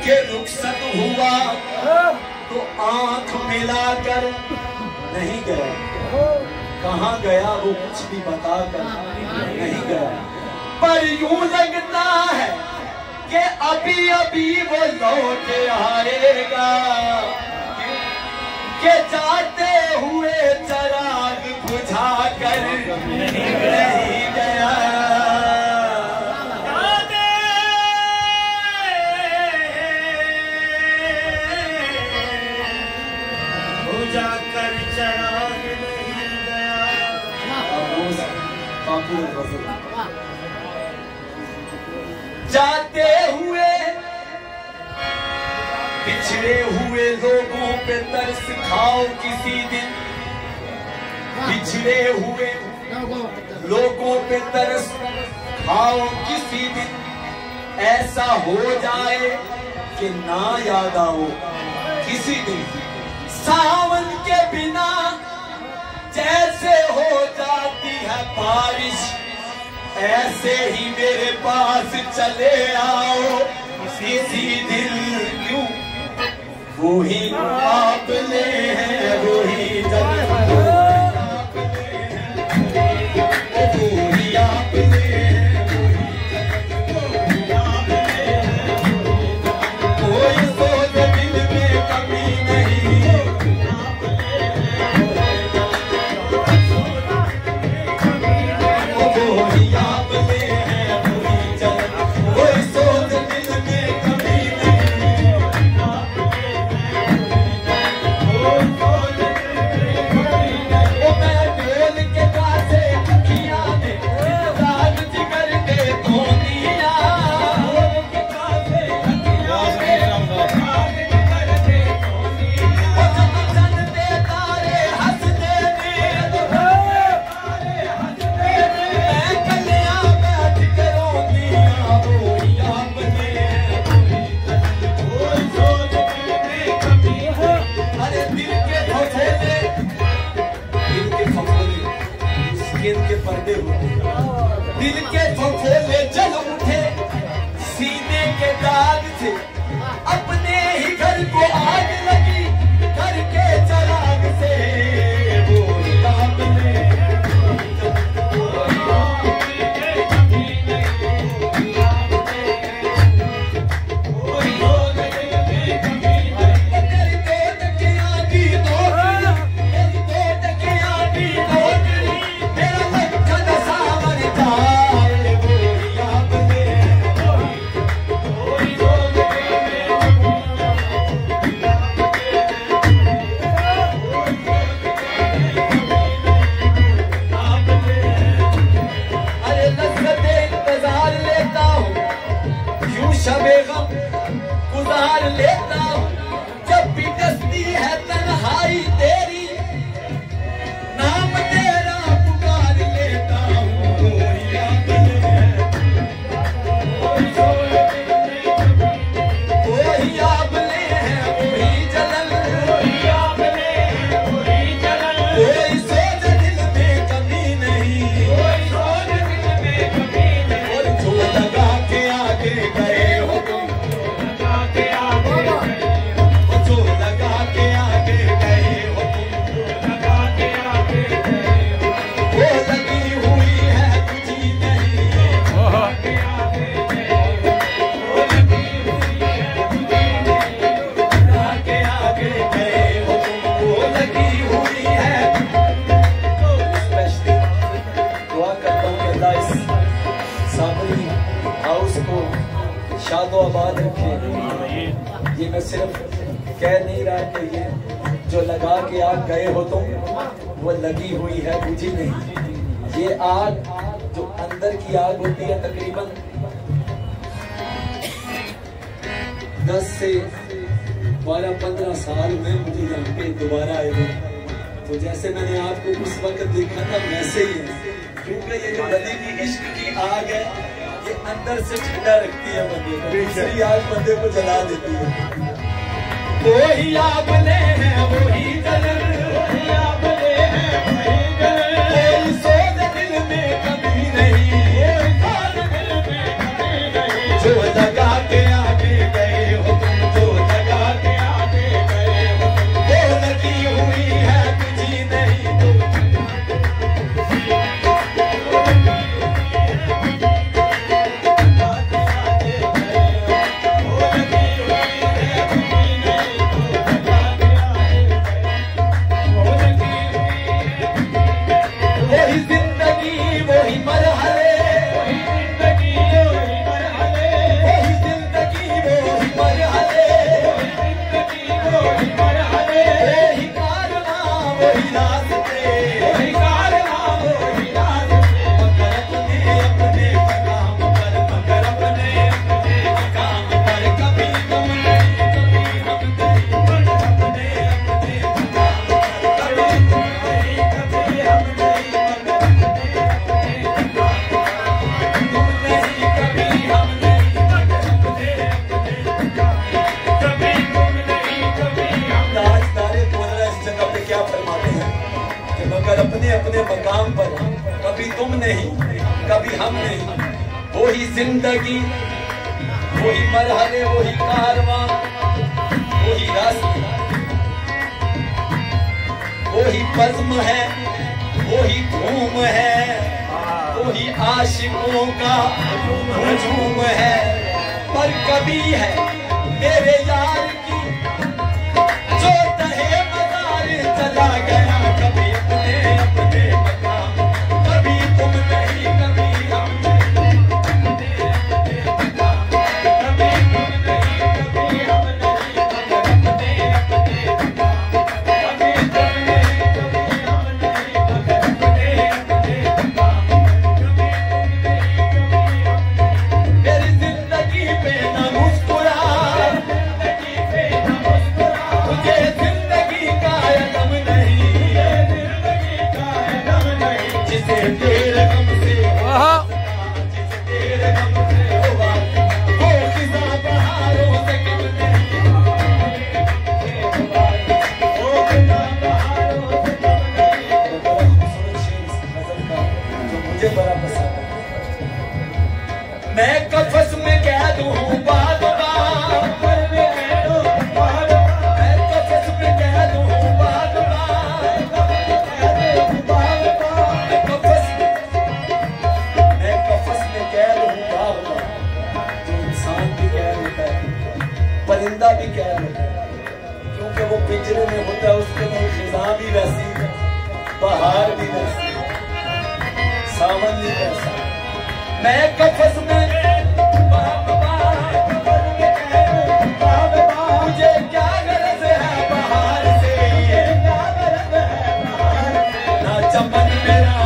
के रुखसत हुआ तो आंख मिलाकर नहीं गया, कहाँ गया वो कुछ भी बताकर नहीं गया। पर यूं लगता है कि अभी अभी वो लौट आएगा, कि जाते हुए चराग बुझाकर नहीं गया। बुझाकर चराग नहीं गया। जाते हुए पिछड़े हुए लोगों पे तरस खाओ किसी दिन, पिछड़े हुए लोगों पे तरस खाओ किसी दिन, ऐसा हो जाए कि ना याद आओ किसी दिन। सावन के बिना जैसे हो जाती है बारिश, ऐसे ही मेरे पास चले आओ किसी दिन। क्यों वही आपने हैं, वही दिल के फफोले जल उठे सीने के दाग से, अपने ही घर को आग लगी घर के चराग से। वो गुजार लेता हूँ जब भी डसती है तन्हाई तेरी, नाम तेरा पुकार लेता हूँ। वही आपने हैं वही जलन, कोई सोच दिल में कमी नहीं, और जो लगा के आगे गए हो तुम, शादो आबाद रखे। ये मैं सिर्फ कह नहीं रहा कि ये जो लगा के आग गए हो तुम, वो लगी हुई है बुझी नहीं। ये आग जो अंदर की आग होती है तकरीबन 10 से 12-15 साल में मुझे यहाँ पे दोबारा आए थे, तो जैसे मैंने आपको उस वक्त देखा था वैसे ही है, क्योंकि ये जो नदी की इश्क की आग है ये अंदर से ठंडा रखती है बंदे को, दूसरी आग बंदे को जला देती है। वही आपने हैं वही जलन, वही आपने हैं वही जलन, कोई सोच दिल में कभी नहीं, कोई सोच दिल में कभी नहीं, जो लगा के आगे गए हो तुम जिंदगी, वही मरहले, वही कारवां, वही रास्ते, वही बज़्म है, वही धूम है, वही आशिकों का हुजूम है। पर कभी है मेरे यार की जो तहे मज़ार चला गया, कभी अपने अपने मकाम, कभी तुम नहीं कभी हम नहीं, कभी तुम नहीं कभी हम नहीं, अपने अपने मकाम, कभी तुम नहीं कभी हम नहीं, मगर अपने अपने मकाम, कभी तुम नहीं कभी हम नहीं। मेरी जिंदगी पे ना मुस्कुरा, जिंदगी पे ना मुस्कुरा, मुझे जिंदगी का यकम नहीं, जिंदगी का यकम नहीं, जिसे तेरे गम से जिसे तेरे गम से हुआ, वो खिज़ा बहारों से कम नहीं, वो खिज़ा बहारों से कम नहीं। तो बड़ा खूबसूरत शेर इस गज़ल का जो मुझे बड़ा पसंद है। मैं कफ़स में कैद हूँ बादशाह, मैं कफ़स में कैद हूँ बादशाह, मैं कफ़स में कैद हूँ बादशाह। जो इंसान भी कैद होता है, परिंदा भी कैद होता है, क्योंकि वो पिंजरे में होता है, उसके लिए खिज़ां भी वैसी, बहार भी वैसी, सावन भी वैसा। मैं कफ़स में मुझे क्या गरज है बहार से, क्या गरज है बहार से, ना चमन मेरा